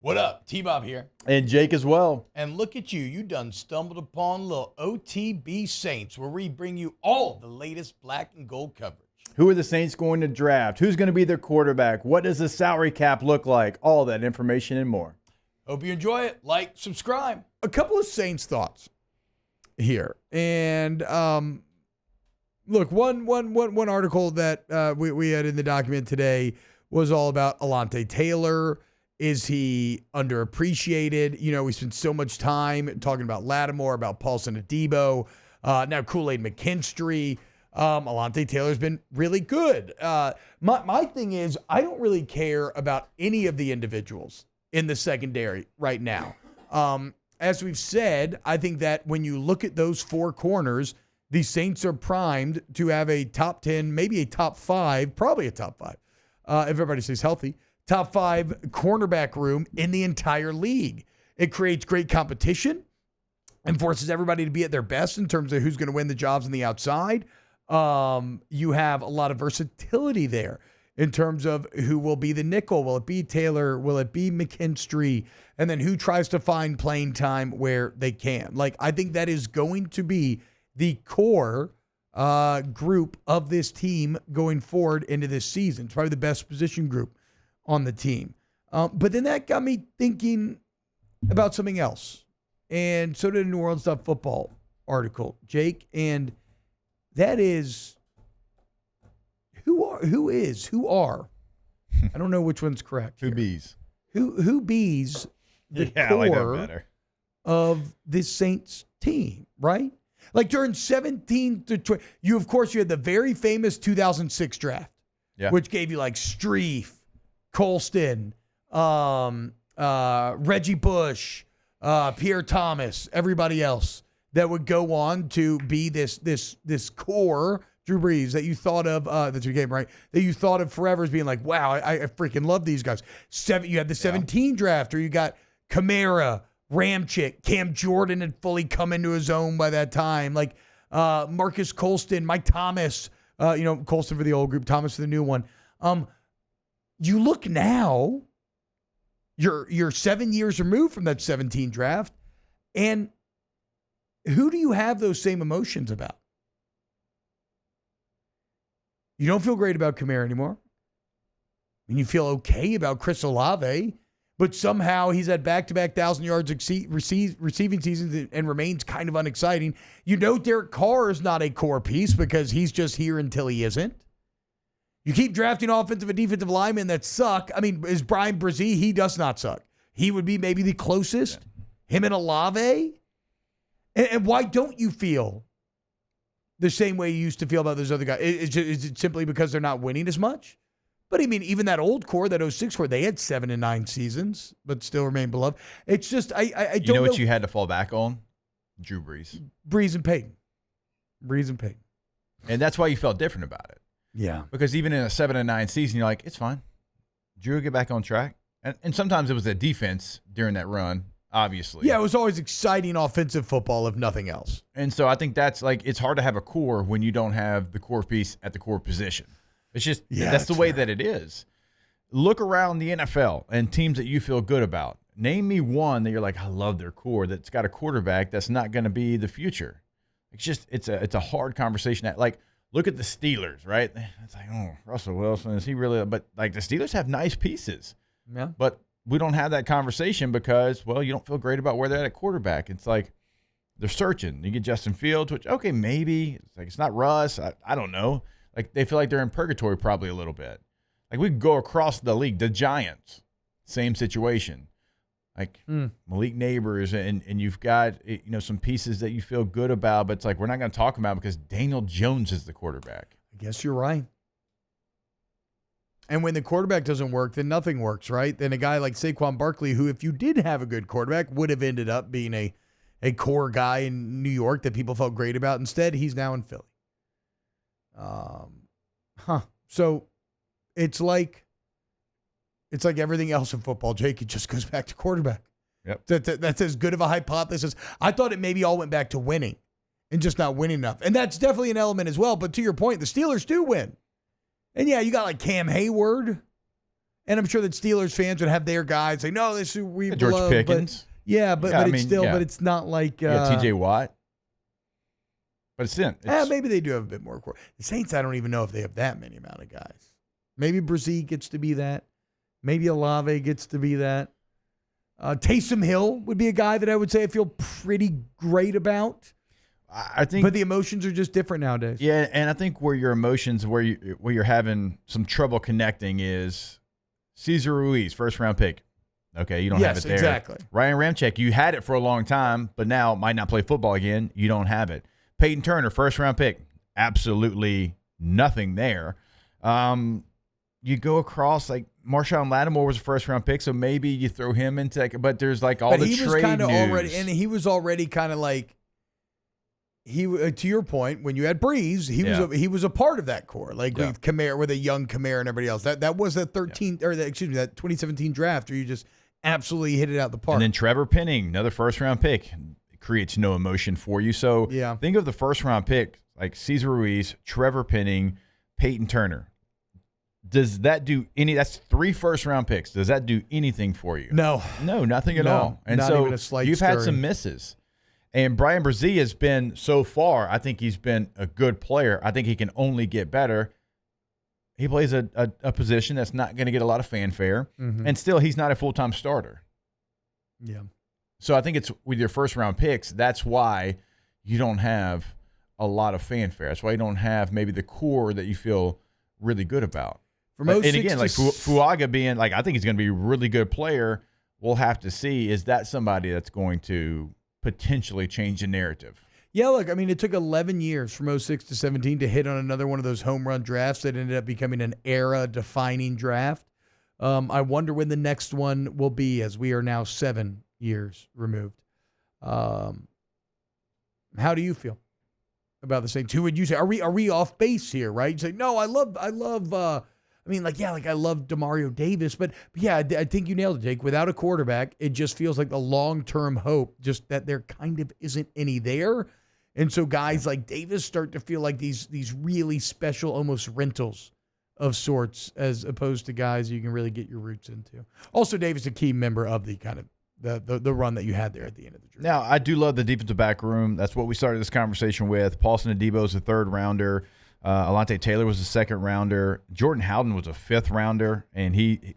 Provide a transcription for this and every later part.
What up? T-Bob here. And Jake as well. And look at you. You done stumbled upon little OTB Saints, where we bring you all the latest black and gold coverage. Who are the Saints going to draft? Who's going to be their quarterback? What does the salary cap look like? All that information and more. Hope you enjoy it. Like, subscribe. A couple of Saints thoughts here. And look, one article that we had in the document today was all about Alontae Taylor. Is he underappreciated? You know, we spent so much time talking about Lattimore, about Paulson Adebo, now Kool-Aid McKinstry. Alontae Taylor's been really good. My thing is, I don't really care about any of the individuals in the secondary right now. As we've said, I think that when you look at those four corners, the Saints are primed to have a top 10, maybe a top 5, probably a top 5, if everybody stays healthy, top 5 cornerback room in the entire league. It creates great competition and forces everybody to be at their best in terms of who's going to win the jobs on the outside. You have a lot of versatility there in terms of who will be the nickel. Will it be Taylor? Will it be McKinstry? And then who tries to find playing time where they can. Like, I think that is going to be the core group of this team going forward into this season. It's probably the best position group on the team. But then that got me thinking about something else. And so did a New Orleans Football article, Jake. And that is, who are, I don't know which one's correct. Who bees? Who bees the I like that core better. of this Saints team, right? Like during 17 to 20, you had the very famous 2006 draft, which gave you like Streif, Colston, Reggie Bush, Pierre Thomas, everybody else that would go on to be this core Drew Brees that you thought of, that's your game, right? That you thought of forever as being like, wow, I freaking love these guys. You had the 17 draft, or you got Kamara, Ramchick, Cam Jordan had fully come into his own by that time. Like Marcus Colston, Mike Thomas, Colston for the old group, Thomas for the new one. You look now, you're 7 years removed from that 17 draft, and who do you have those same emotions about? You don't feel great about Kamara anymore. And you feel okay about Chris Olave, but somehow he's had back-to-back 1,000 yards receiving seasons and remains kind of unexciting. You know Derek Carr is not a core piece because he's just here until he isn't. You keep drafting offensive and defensive linemen that suck. I mean, is Brian Brzee? He does not suck. He would be maybe the closest. Him and Olave. And why don't you feel the same way you used to feel about those other guys? Is it simply because they're not winning as much? But I mean, even that old core, that 06 core, they had 7 and 9 seasons, but still remain beloved. It's just, I don't know. You know what you had to fall back on? Drew Brees. Brees and Peyton. And that's why you felt different about it. Yeah. Because even in a 7 and 9 season, you're like, it's fine. Drew will get back on track. And sometimes it was the defense during that run, obviously. Yeah, it was always exciting offensive football, if nothing else. And so I think that's like, it's hard to have a core when you don't have the core piece at the core position. It's just, that's the way that it is. Look around the NFL and teams that you feel good about. Name me one that you're like, I love their core, that's got a quarterback that's not going to be the future. It's just, it's a hard conversation. Like, look at the Steelers, right? It's like, oh, Russell Wilson, is he really? But like the Steelers have nice pieces. Yeah. But we don't have that conversation because, well, you don't feel great about where they're at quarterback. It's like they're searching. You get Justin Fields, which, okay, maybe. It's like, it's not Russ. I don't know. Like, they feel like they're in purgatory probably a little bit. Like, we could go across the league. The Giants, same situation. Like, Malik Neighbors, and you've got, some pieces that you feel good about, but it's like, we're not going to talk about because Daniel Jones is the quarterback. I guess you're right. And when the quarterback doesn't work, then nothing works, right? Then a guy like Saquon Barkley, who, if you did have a good quarterback, would have ended up being a core guy in New York that people felt great about. Instead, he's now in Philly. So it's like everything else in football, Jake. It just goes back to quarterback. Yep. That's as good of a hypothesis. I thought it maybe all went back to winning and just not winning enough. And that's definitely an element as well. But to your point, the Steelers do win. And yeah, you got like Cam Hayward. And I'm sure that Steelers fans would have their guys like, no, this is who we George love. Pickens. But it's not like TJ Watt. But it's maybe they do have a bit more core. The Saints, I don't even know if they have that many amount of guys. Maybe Brzee gets to be that. Maybe Olave gets to be that. Taysom Hill would be a guy that I would say I feel pretty great about. I think, but the emotions are just different nowadays. Yeah, and I think where your emotions, where you're having some trouble connecting is Cesar Ruiz, first-round pick. Okay, you don't have it there. Exactly. Ryan Ramczyk, you had it for a long time, but now might not play football again. You don't have it. Peyton Turner, first-round pick. Absolutely nothing there. You go across, like, Marshawn Lattimore was a first-round pick, so maybe you throw him into – but there's, like, all the trade news. But he was kind of already – and he was already kind of like – to your point, when you had Breeze, he was a part of that core, like with Kamara, with a young Kamara and everybody else. That was that 2017 draft where you just absolutely hit it out the park. And then Trevor Penning, another first-round pick, creates no emotion for you. So think of the first-round pick like Cesar Ruiz, Trevor Penning, Peyton Turner. Does that do any? That's 3 first-round picks. Does that do anything for you? No, nothing at all. And not even a slight you've stirring. had some misses. And Brian Brzee has been, so far, I think he's been a good player. I think he can only get better. He plays a position that's not going to get a lot of fanfare. Mm-hmm. And still, he's not a full-time starter. Yeah. So I think it's with your first-round picks, that's why you don't have a lot of fanfare. That's why you don't have maybe the core that you feel really good about. And again, like Fuaga being, like, I think he's going to be a really good player. We'll have to see, is that somebody that's going to potentially change the narrative? Yeah, look, I mean, it took 11 years from 06 to 17 to hit on another one of those home run drafts that ended up becoming an era-defining draft. I wonder when the next one will be, as we are now 7 years removed. How do you feel about the Saints? Who would you say? Are we off base here, right? You say, no, I love I love Demario Davis, but yeah, I think you nailed it, Jake. Without a quarterback, it just feels like the long-term hope, just that there kind of isn't any there. And so guys like Davis start to feel like these really special, almost rentals of sorts, as opposed to guys you can really get your roots into. Also, Davis, a key member of the kind of the run that you had there at the end of the journey. Now, I do love the defensive back room. That's what we started this conversation with. Paulson Adebo is a 3rd rounder. Alante Taylor was a 2nd rounder. Jordan Howden was a 5th rounder, and he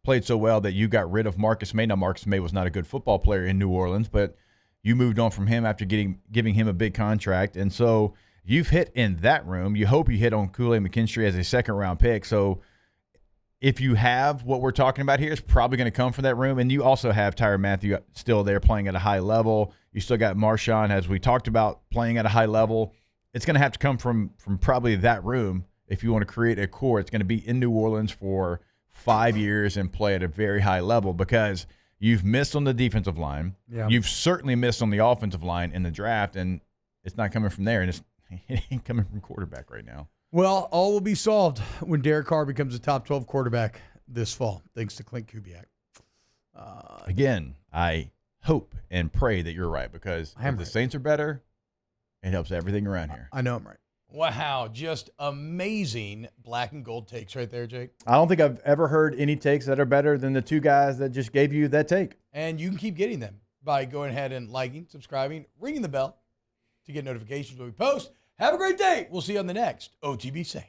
played so well that you got rid of Marcus May. Now, Marcus May was not a good football player in New Orleans, but you moved on from him after giving him a big contract, and so you've hit in that room. You hope you hit on Kool-Aid McKinstry as a 2nd-round pick. So if you have what we're talking about here, it's probably going to come from that room, and you also have Tyrann Mathieu still there playing at a high level. You still got Marshawn, as we talked about, playing at a high level. It's going to have to come from probably that room if you want to create a core. It's going to be in New Orleans for 5 years and play at a very high level, because you've missed on the defensive line. Yeah. You've certainly missed on the offensive line in the draft, and it's not coming from there, and it ain't coming from quarterback right now. Well, all will be solved when Derek Carr becomes a top 12 quarterback this fall, thanks to Clint Kubiak. Again, I hope and pray that you're right, because if the Saints are better, it helps everything around here. I know I'm right. Wow, just amazing black and gold takes right there, Jake. I don't think I've ever heard any takes that are better than the 2 guys that just gave you that take. And you can keep getting them by going ahead and liking, subscribing, ringing the bell to get notifications when we post. Have a great day. We'll see you on the next OTB Saints.